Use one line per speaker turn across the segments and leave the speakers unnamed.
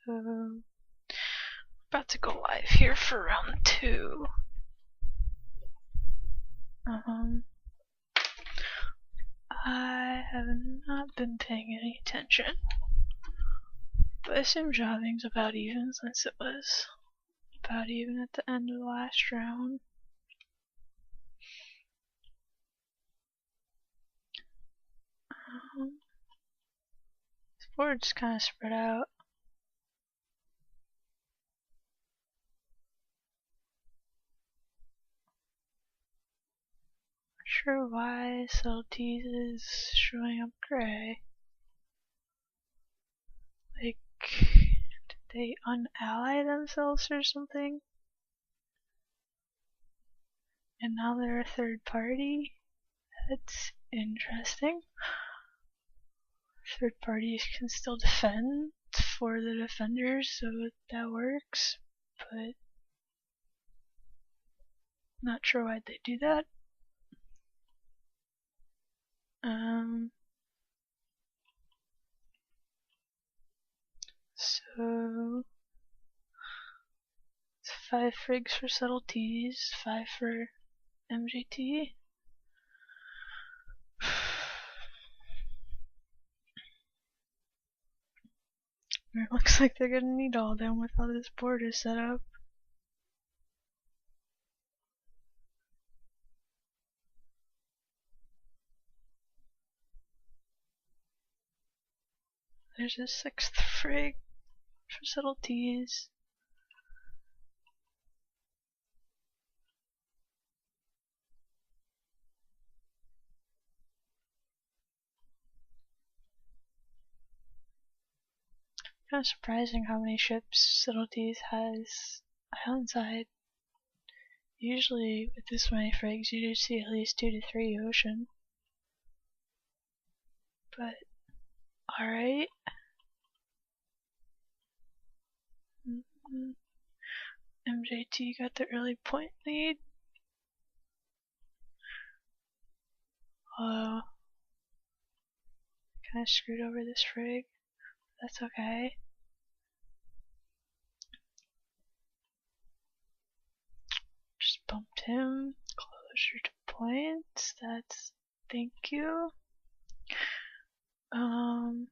So, about to go live here for round 2. I have not been paying any attention, but I assume Javing's about even since it was about even at the end of the last round. This board's kind of spread out. Not sure why Subtle Tease is showing up gray. Like, did they unally themselves or something? And now they're a third party? That's interesting. Third parties can still defend for the defenders, so that works, but not sure why they do that. So it's 5 frigs for Subtle Tease, 5 for MJT. It looks like they're gonna need all of them with how this board is set up. There's a 6th frig for Subtle Tease. Kind of surprising how many ships Subtle Tease has islandside. Usually with this many frigs you do see at least 2 to 3 ocean. But alright. MJT got the early point lead. Although kinda screwed over this frig. That's okay. Just bumped him closer to points. That's thank you. I'm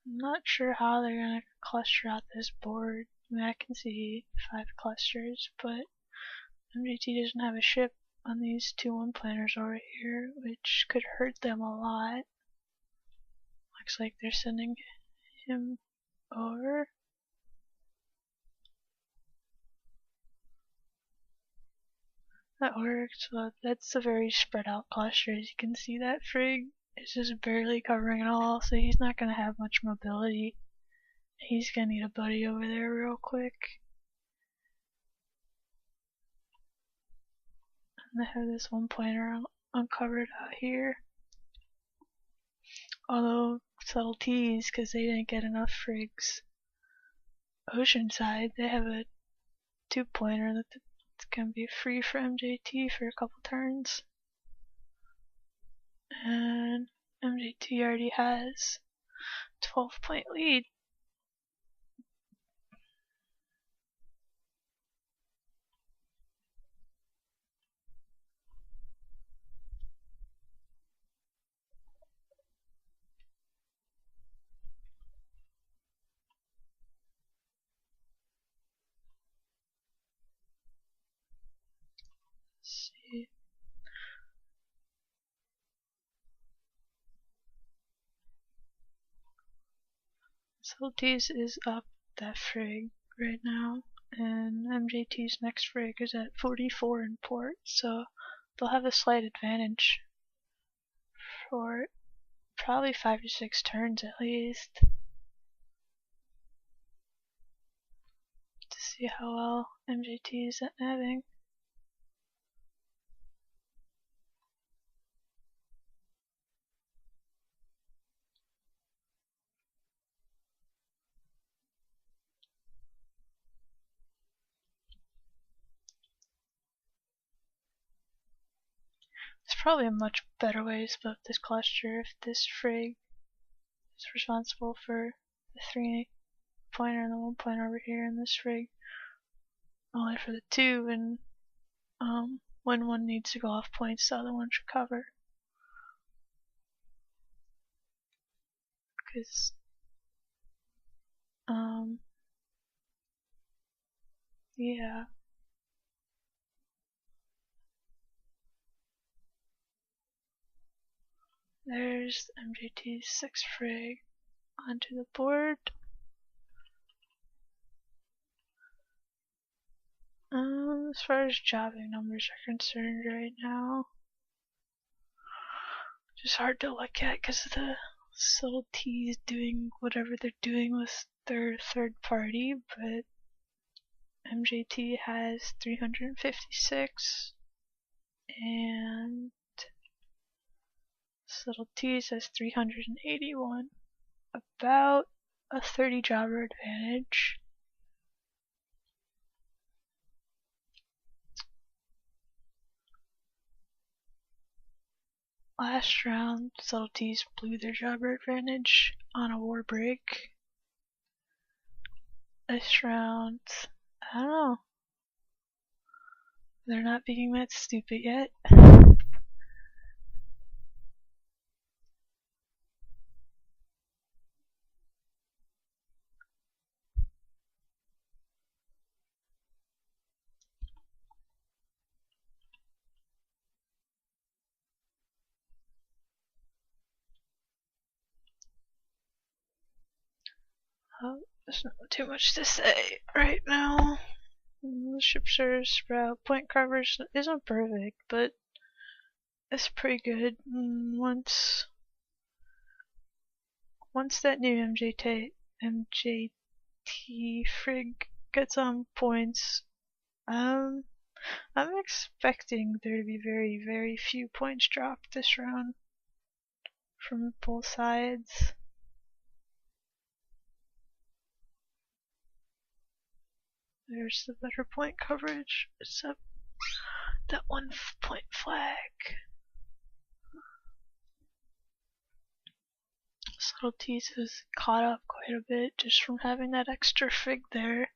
not sure how they're gonna cluster out this board. I mean, I can see 5 clusters, but MJT doesn't have a ship on these 2 1-planners over here, which could hurt them a lot. Looks like they're sending him over. That works, but that's a very spread out cluster. As you can see, that frig is just barely covering it all, so he's not going to have much mobility. He's going to need a buddy over there real quick. And I have this 1-pointer uncovered out here. Although, Subtle Tease, because they didn't get enough frigs oceanside, they have a 2-pointer that's going to be free for MJT for a couple turns. And MJT already has 12-point lead. Let's see. Subtle Tease is up that frig right now, and MJT's next frig is at 44 in port, so they'll have a slight advantage for probably 5 to 6 turns at least. To see how well MJT is at nabbing. There's probably a much better way to split this cluster if this frig is responsible for the 3-pointer and the 1-pointer over here, and this frig only for the 2, and when one needs to go off points, the other one should cover. Because, yeah. There's MJT's 6 frig onto the board. As far as jobbing numbers are concerned right now, just hard to look at because of the Subtle Tease doing whatever they're doing with their third party, but MJT has 356 and Subtle Tease has 381. About a 30 jobber advantage. Last round, Subtle Tease blew their jobber advantage on a war break. This round, I don't know. They're not being that stupid yet. Oh, there's not too much to say right now. The ship's sprout point coverage isn't perfect, but it's pretty good. Once that new MJT frig gets on points, I'm expecting there to be very, very few points dropped this round from both sides. There's the better point coverage, except that 1-point flag. Subtle Tease has caught up quite a bit just from having that extra fig there.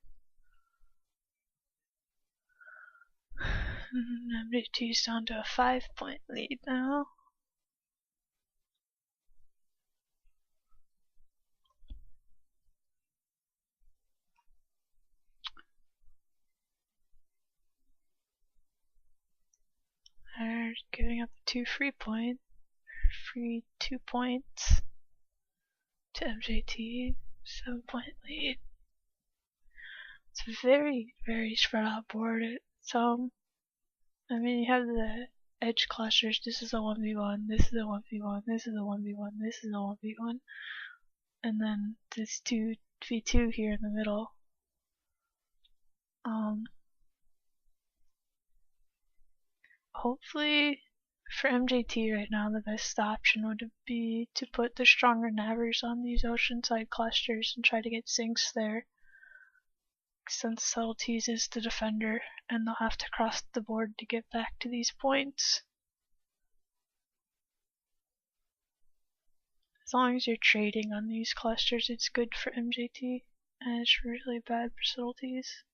MJT's down to a 5-point lead now. They're giving up 2 free 2 points to MJT, 7-point lead. It's a very, very spread out board. I mean, you have the edge clusters. This is a 1v1, this is a 1v1, this is a 1v1, this is a 1v1, and then this 2v2 here in the middle. Hopefully, for MJT right now, the best option would be to put the stronger navers on these oceanside clusters and try to get sinks there, since Subtle Tease is the defender and they'll have to cross the board to get back to these points. As long as you're trading on these clusters, it's good for MJT, and it's really bad for Subtle Tease.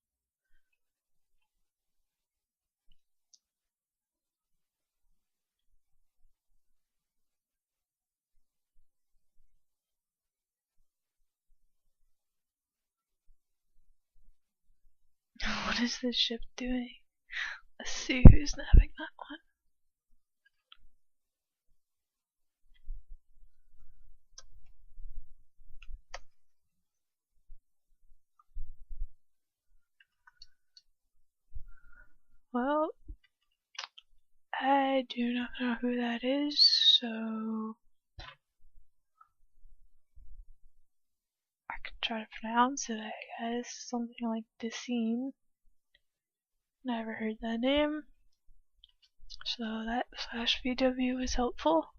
What is this ship doing? Let's see who's nabbing that one. Well, I do not know who that is, so I could try to pronounce it, I guess. Something like Decine. Never heard that name. So that /VW is helpful.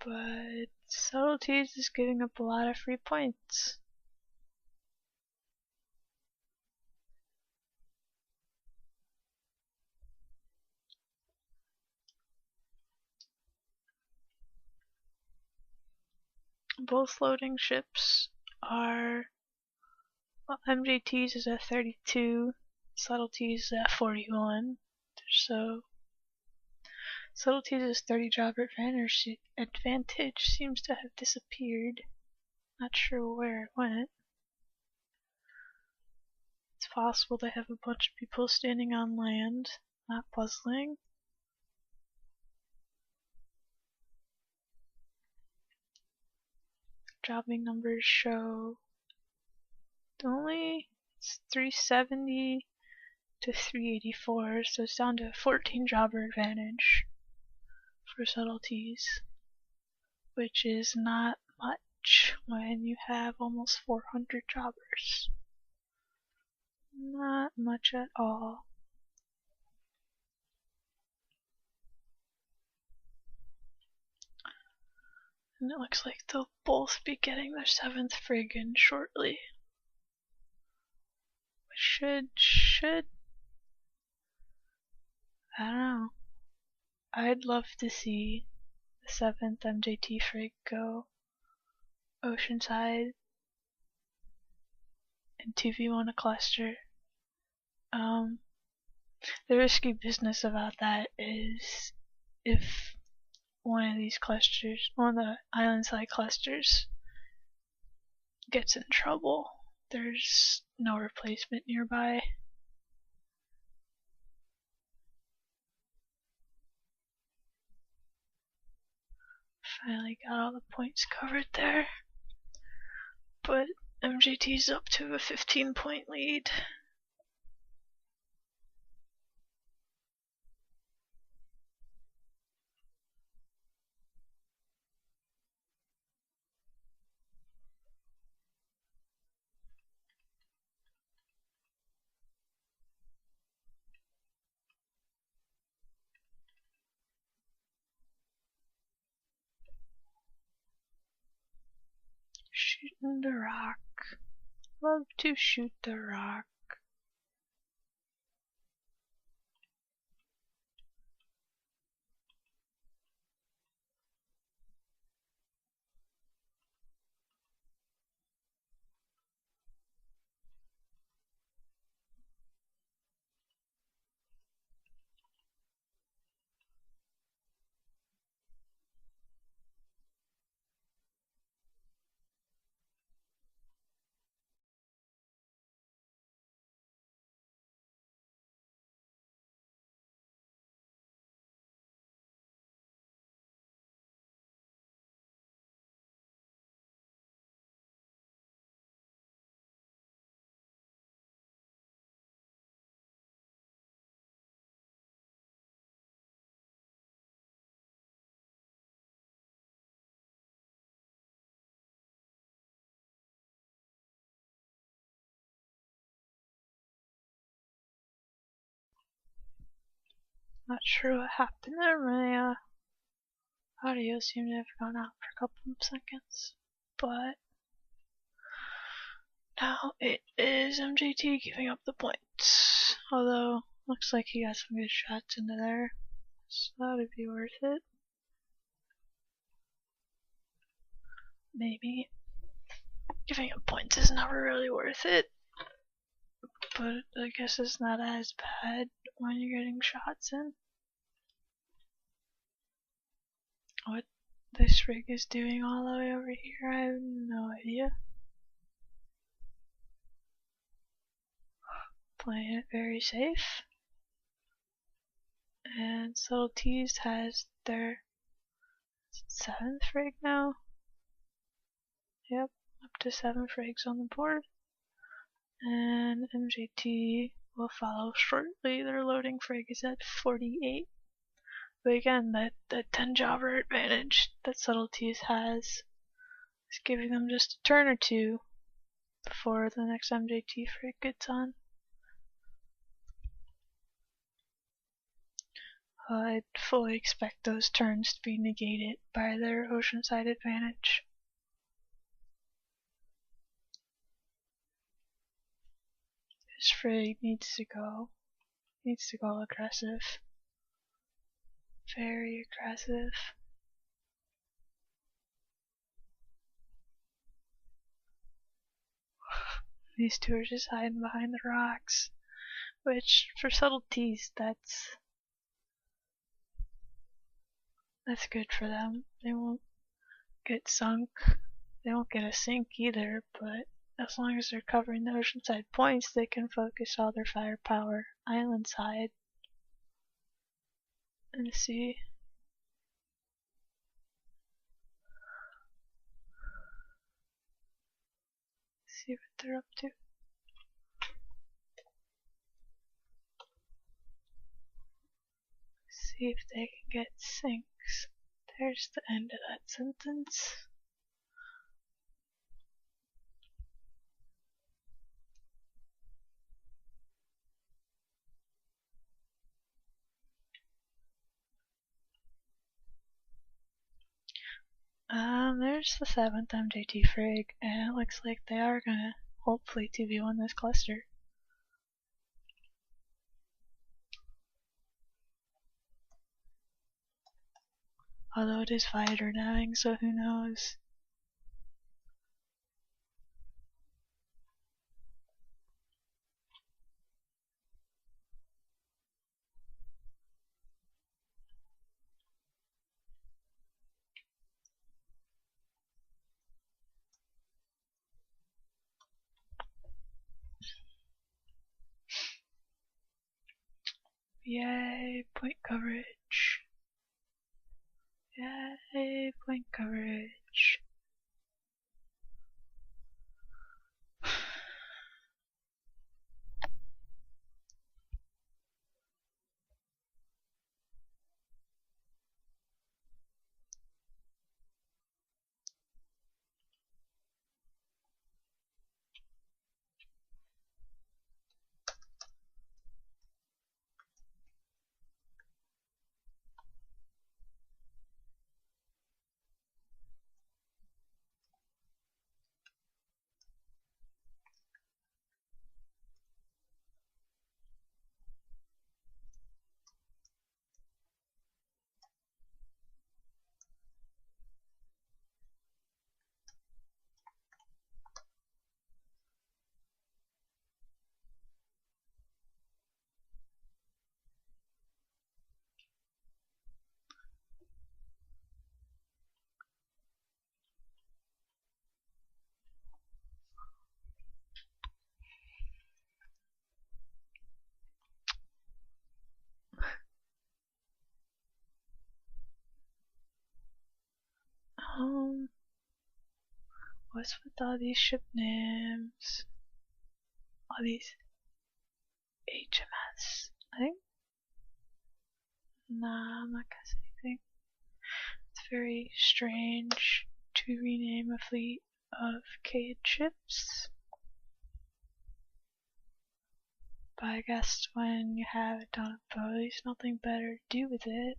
But Subtle Tease is giving up a lot of free points. both loading ships are, well, MJT's is at 32, Subtle Tease is at 41. So Subtle Tease's 30 job advantage seems to have disappeared. Not sure where it went. It's possible they have a bunch of people standing on land. Not puzzling. Jobbing numbers show only it's 370 to 384, so it's down to 14 jobber advantage for Subtle Tease, which is not much when you have almost 400 jobbers. Not much at all. And it looks like they'll both be getting their 7th frig in shortly. Which should, I don't know. I'd love to see the 7th MJT frig go Oceanside and 2v1 a cluster. The risky business about that is if one of these clusters, one of the island side clusters, gets in trouble, there's no replacement nearby. Finally got all the points covered there, but MJT's up to a 15-point lead. Shooting the rock. Love to shoot the rock. Not sure what happened there. My audio seemed to have gone out for a couple of seconds, but now it is MJT giving up the points. Although, looks like he got some good shots into there, so that would be worth it. Maybe. Giving up points is never really worth it, but I guess it's not as bad when you're getting shots in. What this rig is doing all the way over here, I have no idea. Playing it very safe. And Subtle Tease has their 7th frig now. Yep, up to 7 frigs on the board. And MJT will follow shortly. Their loading frig is at 48. But again, that 10 jobber advantage that Subtle Tease has is giving them just a turn or two before the next MJT frig gets on. I'd fully expect those turns to be negated by their Oceanside advantage. This frig needs to go aggressive. Very aggressive. These two are just hiding behind the rocks. Which, for Subtle Tease, that's good for them. They won't get sunk. They won't get a sink either, but as long as they're covering the oceanside points, they can focus all their firepower island side. And see what they're up to. See if they can get sinks. There's the end of that sentence. There's the 7th MJT frig, and it looks like they are gonna hopefully 2v1 this cluster. Although it is fighter naving, so who knows. Yay, point coverage. Yay, point coverage. What's with all these ship names? All these HMS, I think? Nah, I'm not gonna say anything. It's very strange to rename a fleet of Cade ships. But I guess when you have it on a boat, there's nothing better to do with it.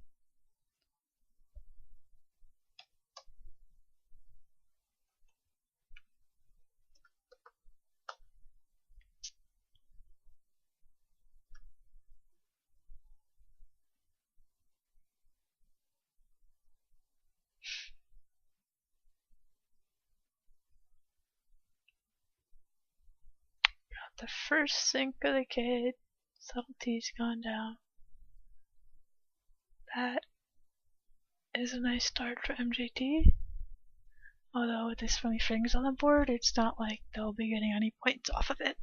The first sink of the Cade, Subtle Tease gone down. That is a nice start for MJT. Although with this many things on the board, it's not like they'll be getting any points off of it.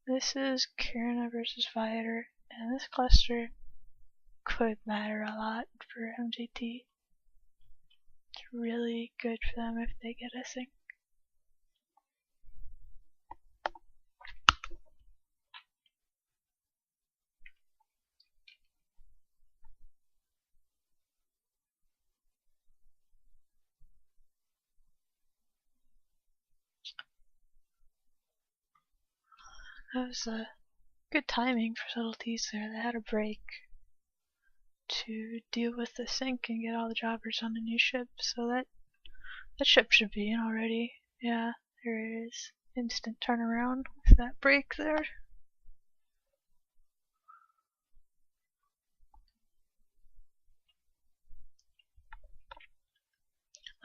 This is Kirina versus Fighter, and this cluster could matter a lot for MJT. It's really good for them if they get a sink. That was a good timing for Subtle Tease there. They had a break to deal with the sink and get all the jobbers on the new ship, so that ship should be in already. Yeah, there it is. Instant turnaround with that break there.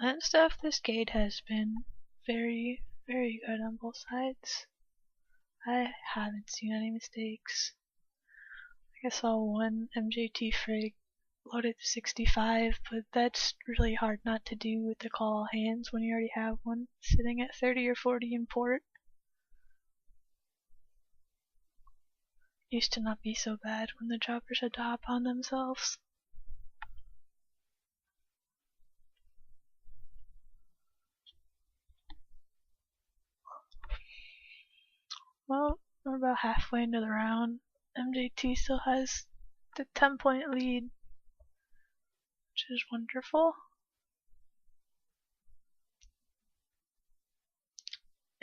That stuff, this gate has been very, very good on both sides. I haven't seen any mistakes. I saw one MJT frig loaded to 65, but that's really hard not to do with the call all hands when you already have one sitting at 30 or 40 in port. Used to not be so bad when the choppers had to hop on themselves. Well, we're about halfway into the round. MJT still has the 10-point lead, which is wonderful.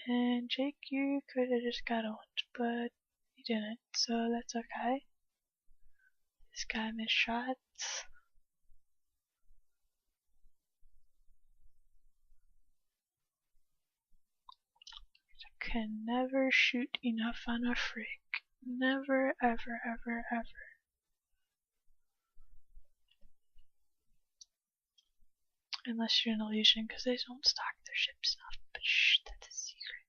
And Jake, you could have just got owned, but you didn't, so that's okay. This guy missed shots. Can never shoot enough on a frig. Never, ever, ever, ever. Unless you're an illusion, because they don't stock their ships enough. But shh, that's a secret.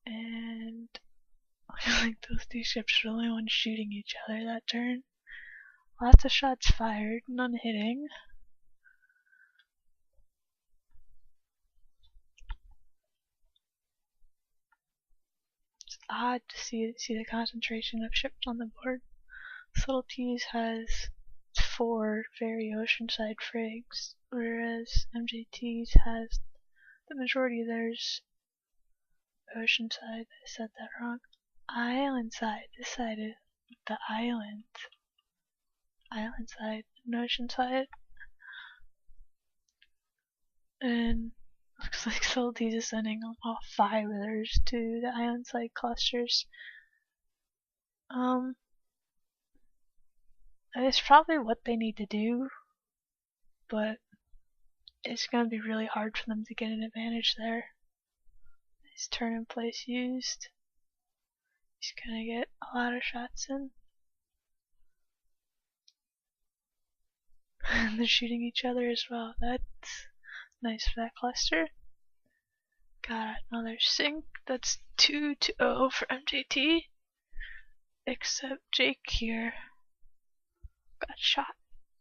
And I feel like those two ships were the only ones shooting each other that turn. Lots of shots fired, none hitting. It's odd to see the concentration of ships on the board. Subtle Tease has 4 very oceanside frigs, whereas MJT's has the majority of theirs oceanside. I said that wrong. Island side. This side is the island. Island side and ocean side. And looks like Subtle Tease is sending all 5 of theirs to the island side clusters. It's probably what they need to do, but it's going to be really hard for them to get an advantage there. His turn in place used. He's going to get a lot of shots in. And they're shooting each other as well. That's nice for that cluster. Got another sink. That's 2-0 for MJT. Except Jake here got shot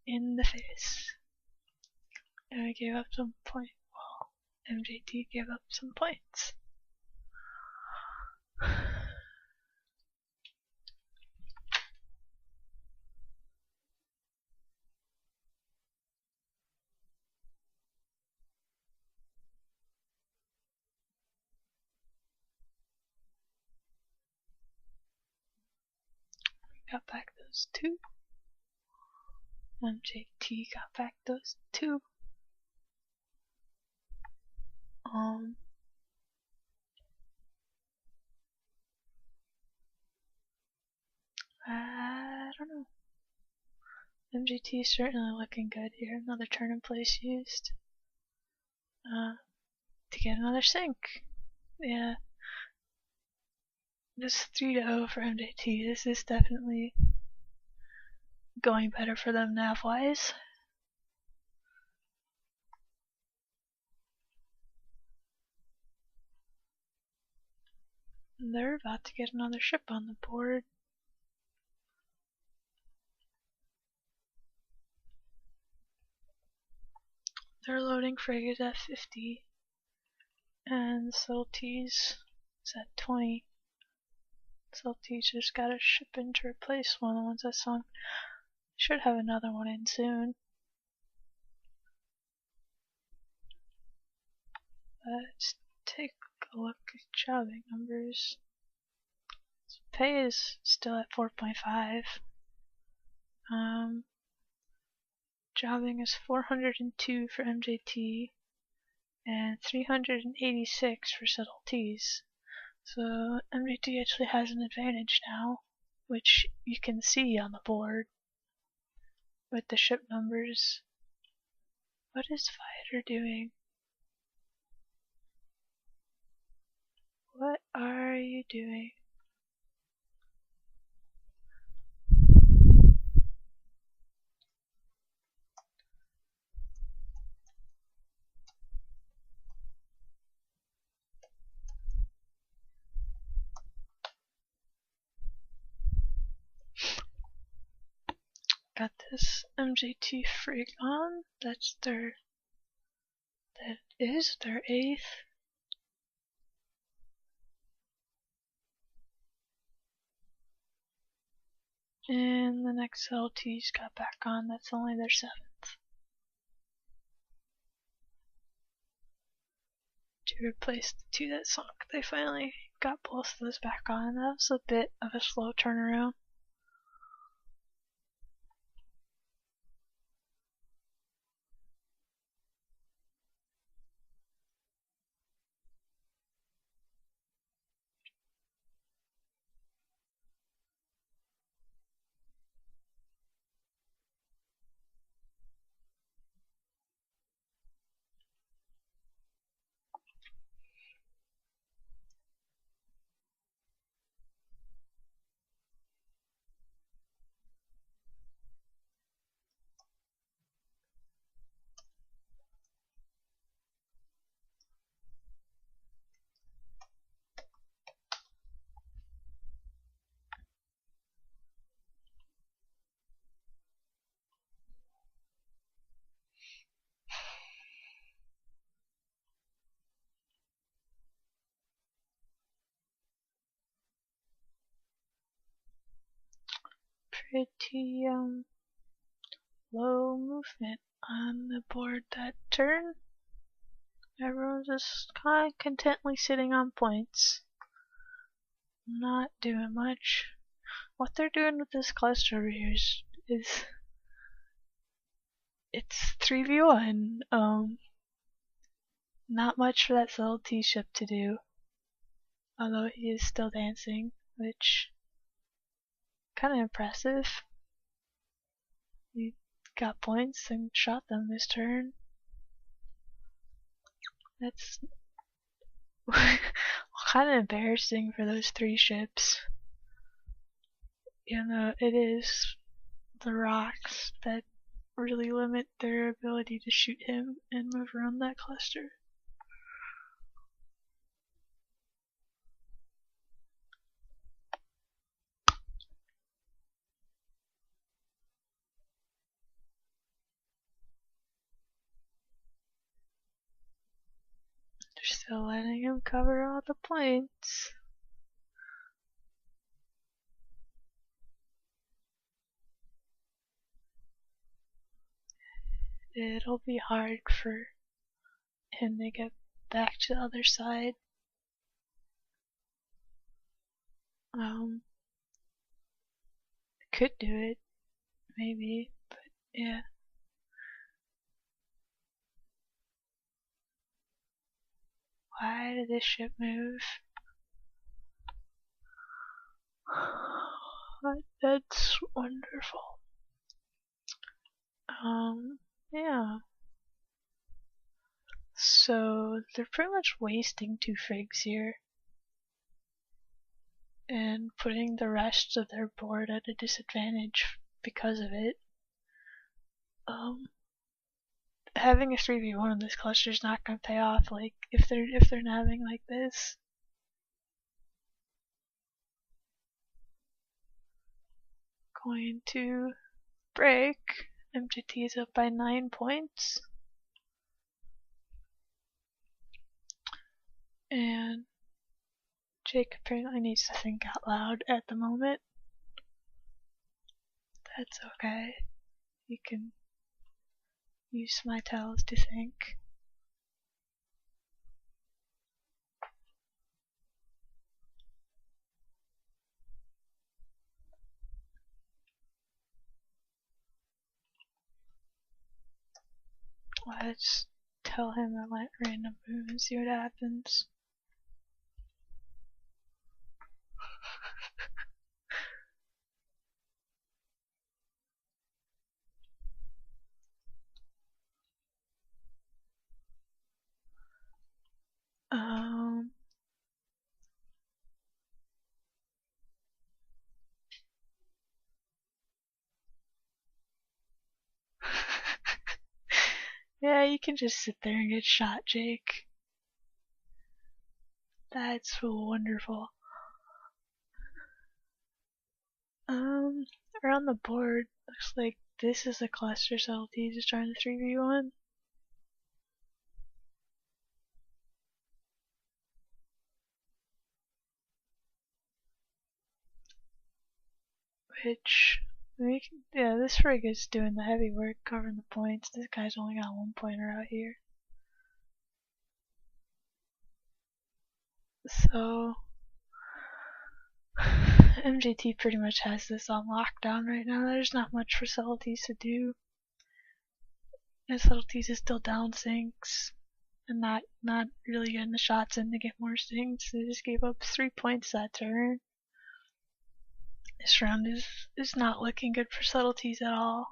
in the face. And we gave up some points. Well, MJT gave up some points. Got back those 2. MJT got back those 2. I don't know. MJT is certainly looking good here. Another turn in place used. To get another sink. Yeah. This 3-0 for MJT. This is definitely going better for them nav-wise. They're about to get another ship on the board. They're loading frigates at 50. And Subtle Tease is at 20. Subtle Tease just got a ship in to replace one of the ones that sunk. Should have another one in soon. Let's take a look at jobbing numbers. So pay is still at 4.5. Jobbing is 402 for MJT and 386 for Subtle Tease. So MJT actually has an advantage now, which you can see on the board with the ship numbers. What is Fighter doing? doing? Got this MJT frig on. That is their 8th. And the next Subtle Tease got back on. That's only their 7th. To replace the 2 that sunk, they finally got both of those back on. That was a bit of a slow turnaround. Pretty low movement on the board that turn. Everyone's just kind of contently sitting on points. Not doing much. What they're doing with this cluster over here is it's 3v1. Not much for that Subtle Tease ship to do. Although he is still dancing, which kind of impressive. He got points and shot them this turn. That's kind of embarrassing for those 3 ships. You know, it is the rocks that really limit their ability to shoot him and move around that cluster. They're still letting him cover all the points. It'll be hard for him to get back to the other side. Could do it, maybe, but yeah. Why did this ship move? That's wonderful. Yeah. So they're pretty much wasting 2 frigs here and putting the rest of their board at a disadvantage because of it. Having a 3v1 in this cluster is not going to pay off. Like if they're nabbing like this. Going to break. MJT is up by 9 points. And Jake apparently needs to think out loud at the moment. That's okay. You can use my tells to think. Let's tell him a random move and see what happens. Yeah, you can just sit there and get shot, Jake. That's wonderful. Around the board, looks like this is a cluster Subtle Tease is trying to 3v1. Which, yeah, this frig is doing the heavy work covering the points. This guy's only got 1 pointer out here. So, MJT pretty much has this on lockdown right now. There's not much for Subtle Tease to do. And Subtle Tease is still down sinks and not really getting the shots in to get more sinks. They just gave up 3 points that turn. This round is not looking good for Subtle Tease at all.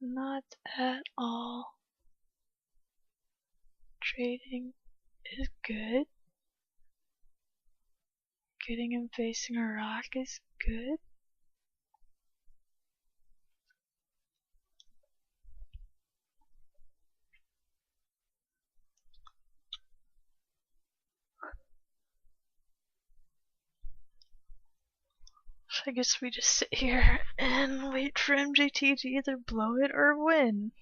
Not at all. Trading is good. Getting him facing a rock is good. So I guess we just sit here and wait for MJT to either blow it or win.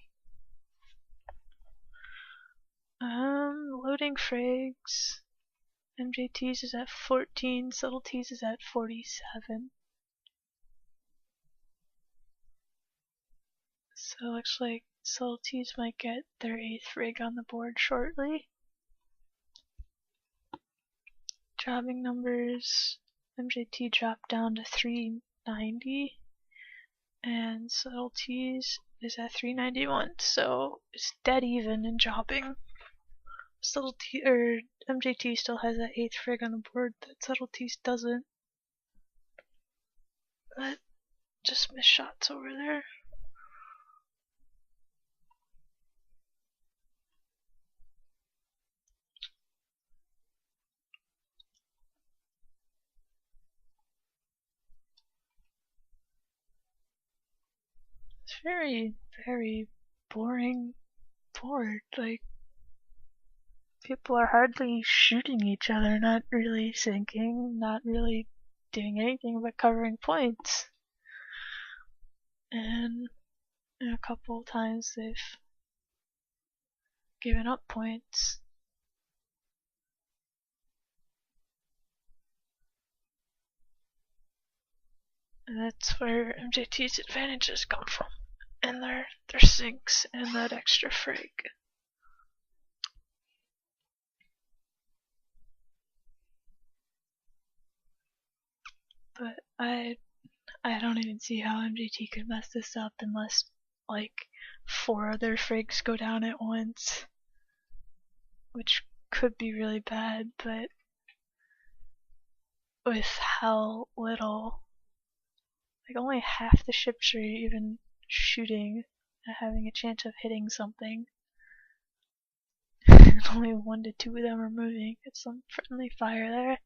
Loading frags. MJT's is at 14, Subtle Tease is at 47. So it looks like Subtle Tease might get their 8th frig on the board shortly. Jobbing numbers. MJT dropped down to 390 and Subtle Tease is at 391, so it's dead even in jobbing. MJT still has that 8th frig on the board that Subtle Tease doesn't. But just missed shots over there. It's very, very boring board. Like, people are hardly shooting each other, not really sinking, not really doing anything but covering points. And a couple times they've given up points. And that's where MJT's advantages come from. And their sinks and that extra frig. But I don't even see how MJT could mess this up unless like 4 other frigs go down at once. Which could be really bad, but with how little, like only half the ships are even shooting and having a chance of hitting something. And only 1 to 2 of them are moving. Get some friendly fire there.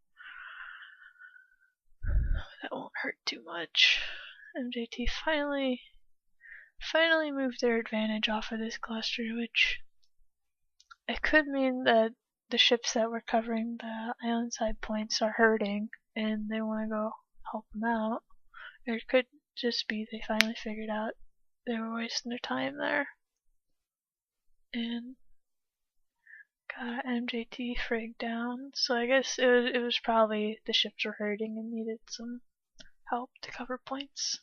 That won't hurt too much. MJT finally moved their advantage off of this cluster, which it could mean that the ships that were covering the island side points are hurting and they want to go help them out. Or it could just be they finally figured out they were wasting their time there and got MJT frig down. So I guess it was probably the ships were hurting and needed some help to cover points.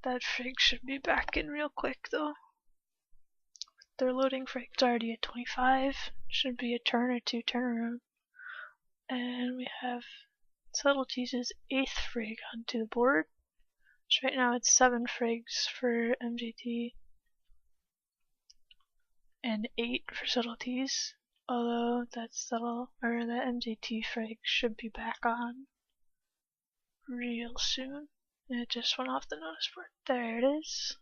That frig should be back in real quick though. Their loading frig's already at 25. Should be a turn or 2 turnaround. And we have Subtle Tease's 8th frig onto the board. So right now it's 7 frigs for MJT and 8 for Subtle Tease. Although that MJT frig should be back on real soon. And it just went off the notice board. There it is.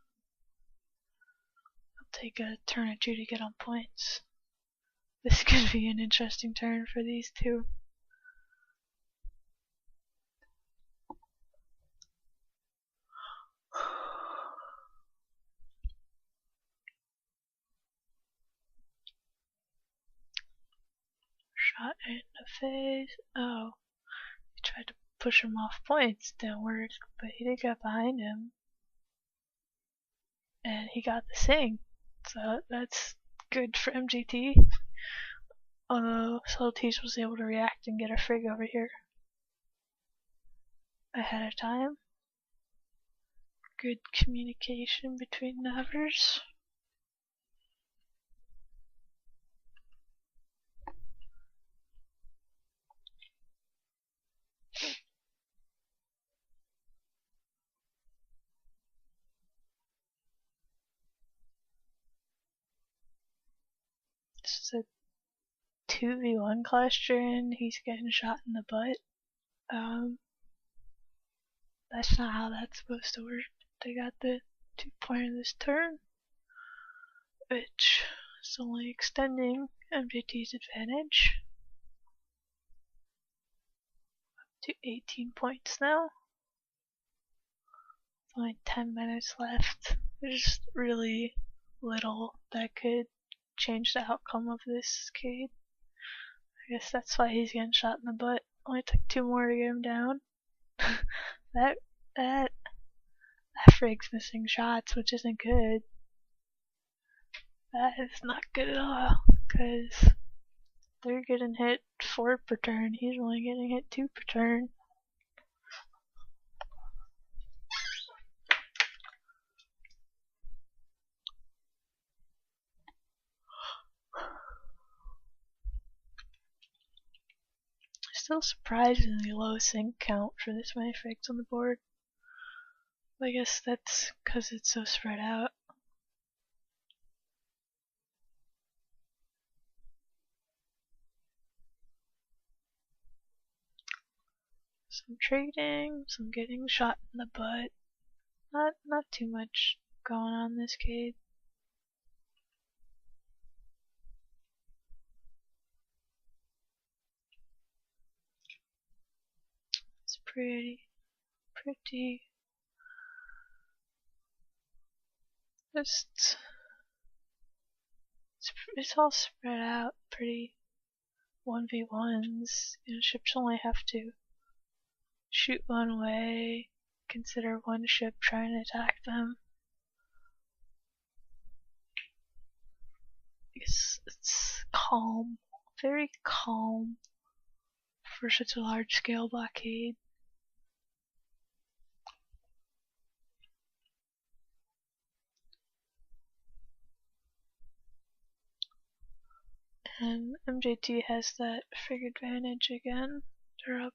It'll take a turn or 2 to get on points. This could be an interesting turn for these two. Shot in the face. Oh, he tried to push him off points. Didn't work, but he did get behind him. And he got the sink. So that's good for MGT. Although Subtle Tease was able to react and get a frig over here ahead of time. Good communication between navers. This is a 2v1 question. He's getting shot in the butt. That's not how that's supposed to work. They got the 2-pointer this turn, which is only extending MJT's advantage up to 18 points now. Only 10 minutes left. There's really little that could change the outcome of this cascade. I guess that's why he's getting shot in the butt. Only took 2 more to get him down. that frig's missing shots, which isn't good. That is not good at all, because they're getting hit 4 per turn. He's only getting hit 2 per turn. Still surprisingly low sync count for this many frigs on the board. I guess that's because it's so spread out. Some trading, some getting shot in the butt. Not too much going on this cade. It's pretty. It's all spread out pretty 1v1s. You know, ships only have to shoot one way, consider one ship trying to attack them. It's calm, very calm for such a large scale blockade. And MJT has that frig advantage again. They're up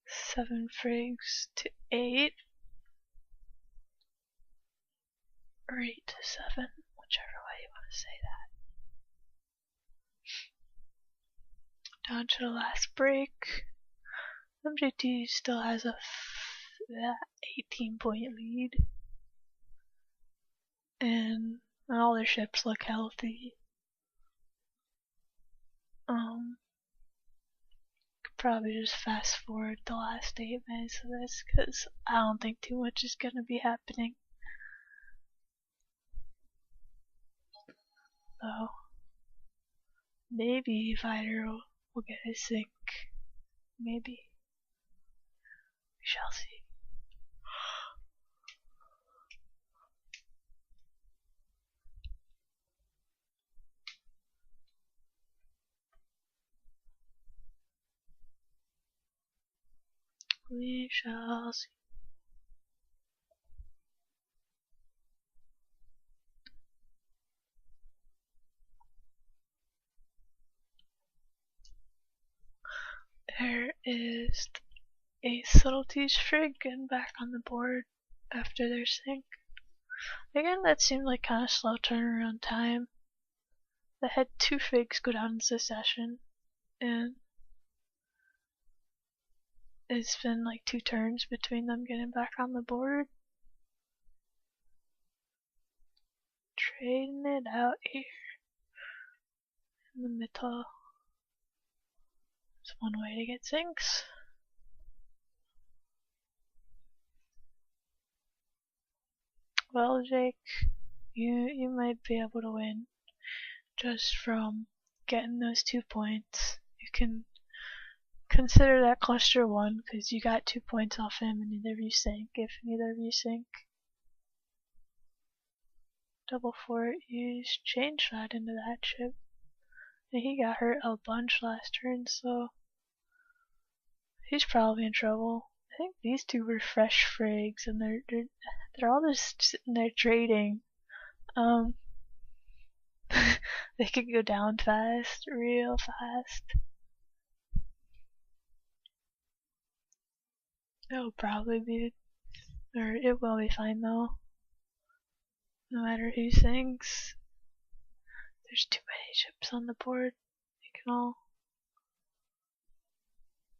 7 frigs to 8. Or 8 to 7, whichever way you want to say that. Down to the last break. MJT still has a 18-point lead. And all their ships look healthy. Could probably just fast forward the last 8 minutes of this, because I don't think too much is going to be happening. So, maybe Fighter will get his sink. Maybe. We shall see. We shall see. There is a Subtle Tease frig getting back on the board after their sink. Again, that seemed like kind of slow turnaround time. They had 2 frigs go down in succession, and it's been like 2 turns between them getting back on the board. Trading it out here in the middle. It's one way to get sinks. Well, Jake, you might be able to win just from getting those 2 points. You can consider that cluster 1 because you got 2 points off him and neither of you sink. If neither of you sink, double fort, you change that into that ship. And he got hurt a bunch last turn, so he's probably in trouble. I think these two were fresh frigs, and they're all just sitting there trading. They could go down fast, real fast. It'll probably be, or it will be fine though. No matter who sinks. There's too many ships on the board. They can all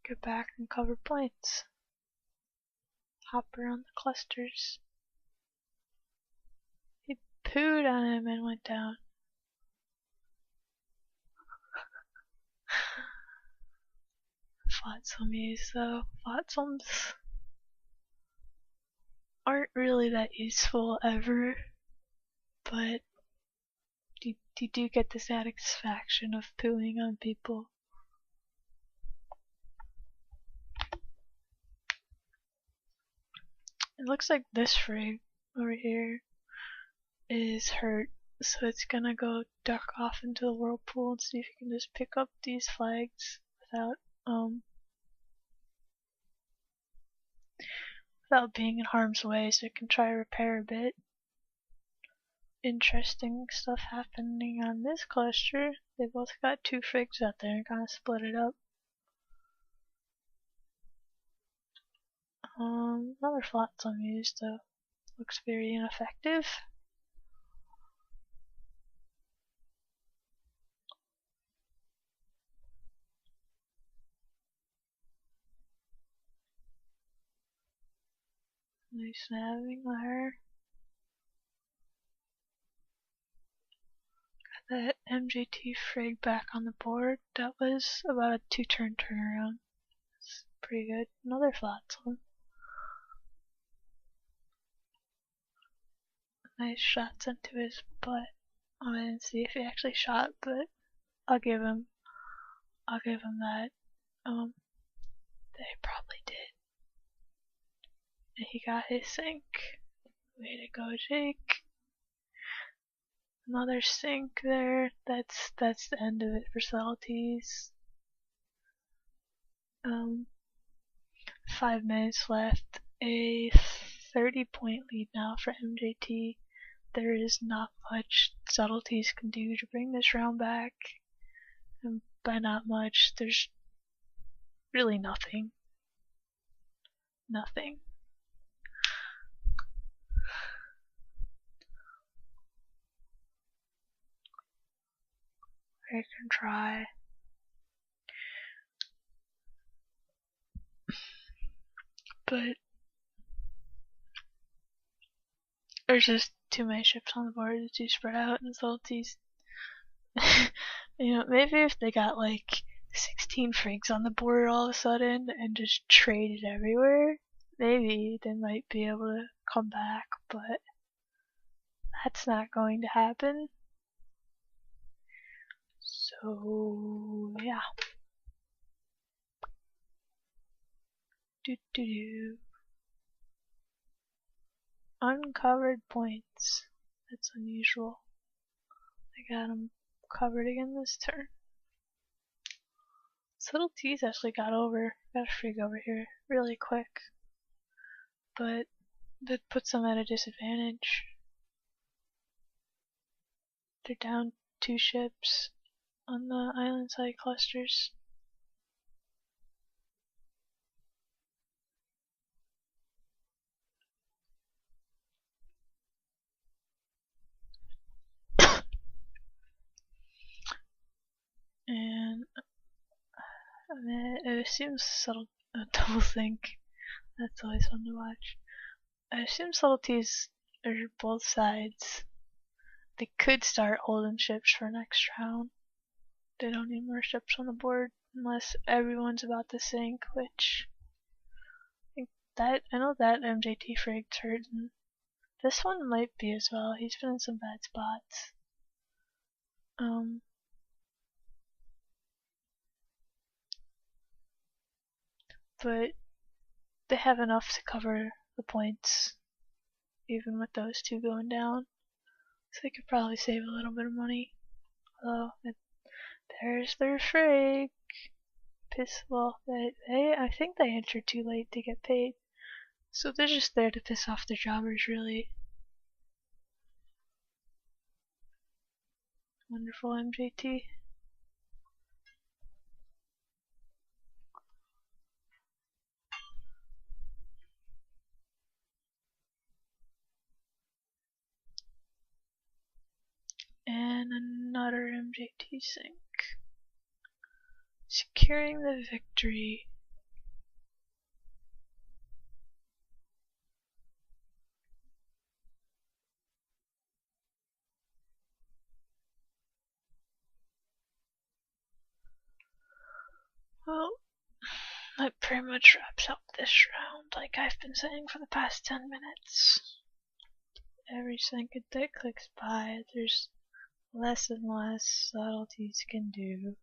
get back and cover points. Hop around the clusters. He pooed on him and went down. Flotsam use though. Flotsams aren't really that useful ever, but you do get the satisfaction of pooing on people. It looks like this frig over here is hurt, so it's gonna go duck off into the whirlpool and see if you can just pick up these flags without being in harm's way, so it can try to repair a bit. Interesting stuff happening on this cluster. They both got 2 frigs out there and kind of split it up. Another flotsam used though. Looks very ineffective. Nice nabbing there. Got that MJT frig back on the board. That was about a 2-turn turnaround. That's pretty good. Another flotsam. Nice shots into his butt. I didn't see if he actually shot, but I'll give him that. They probably did. And he got his sink. Way to go, Jake. Another sink there. That's the end of it for Subtle Tease. 5 minutes left. A 30-point lead now for MJT. There is not much Subtle Tease can do to bring this round back. And by not much, there's really nothing. Nothing. I can try. But there's just too many ships on the board, it's too spread out, and Subtle Tease. You know, maybe if they got like 16 frigs on the board all of a sudden and just traded everywhere, maybe they might be able to come back, but that's not going to happen. So, yeah. Uncovered points. That's unusual. I got them covered again this turn. Subtle Tease actually got a frig over here really quick, but that puts them at a disadvantage. They're down 2 ships on the island side clusters. And I assume double think. That's always fun to watch. I assume Subtle Tease are both sides. They could start holding ships for next round. They don't need more ships on the board unless everyone's about to sink, which I know that MJT frig's hurt, and this one might be as well. He's been in some bad spots. but they have enough to cover the points, even with those two going down. So they could probably save a little bit of money. Although, there's their frig. I think they entered too late to get paid. So they're just there to piss off their jobbers, really. Wonderful MJT. And another MJT sink. Securing the victory. Well, that pretty much wraps up this round, like I've been saying for the past 10 minutes. Every second that clicks by, there's less and less Subtle Tease can do.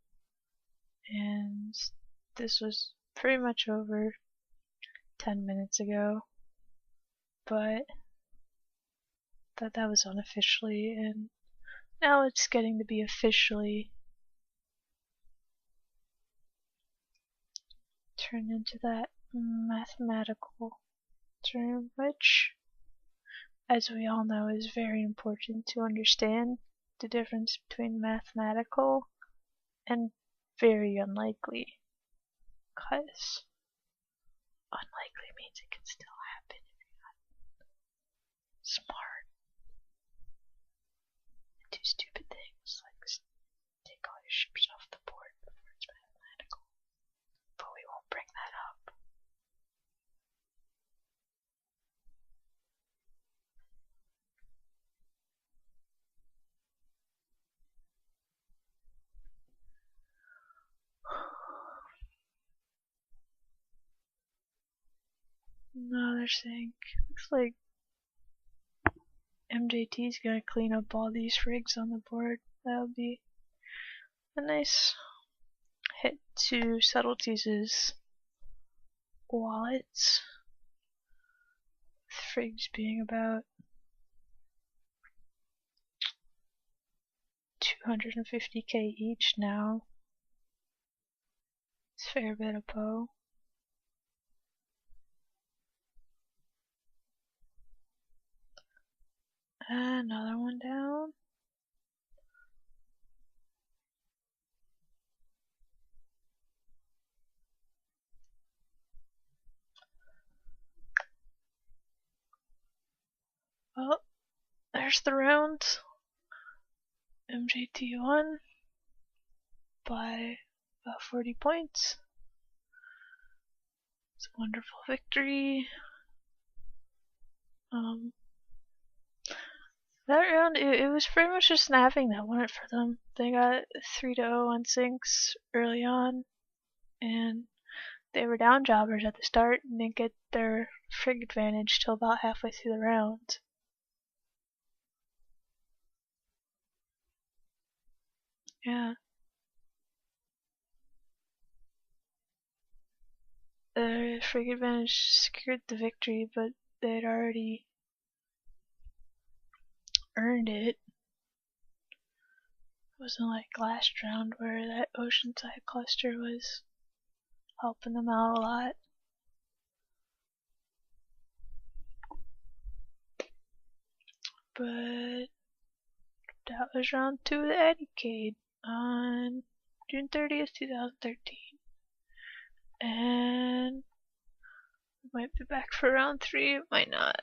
And this was pretty much over 10 minutes ago. But that was unofficially, and now it's getting to be officially turned into that mathematical term, which, as we all know, is very important to understand the difference between mathematical and very unlikely. Because unlikely means it can still happen if you're not smart and do stupid things like take all your ships off the board before it's mathematical. But we won't bring that up. Another sink. Looks like MJT's gonna clean up all these frigs on the board. That'll be a nice hit to Subtle Tease's wallets. Frigs being about 250k each now. It's a fair bit of Poe. Another one down. Well, there's the round. MJT won by about 40 points. It's a wonderful victory. That round, it was pretty much just snapping that won it for them. They got 3-0 on sinks early on, and they were down jobbers at the start and didn't get their frig advantage till about halfway through the round. Yeah. Their frig advantage secured the victory, but they'd already earned it. It wasn't like last round where that oceanside cluster was helping them out a lot. But that was round 2 of the Blockade on June 30th, 2013. And we might be back for round 3, it might not.